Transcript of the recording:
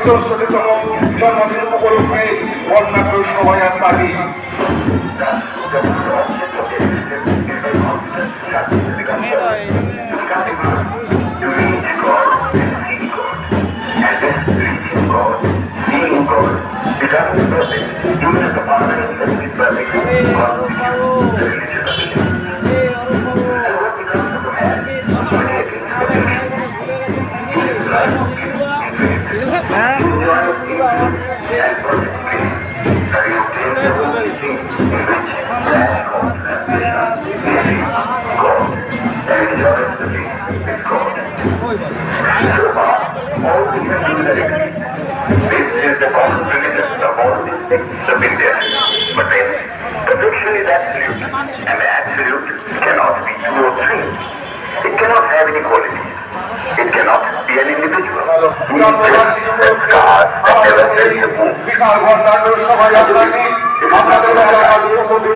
164তম জন্মদিন উপলক্ষে বর্ণাঢ্য শোভাযাত্রাটি This is the common religion of all the sects of India. But then, perfection is absolute, and the absolute cannot be two or three. It cannot have any qualities. It cannot be an individual. He is the scar that never felt the wound.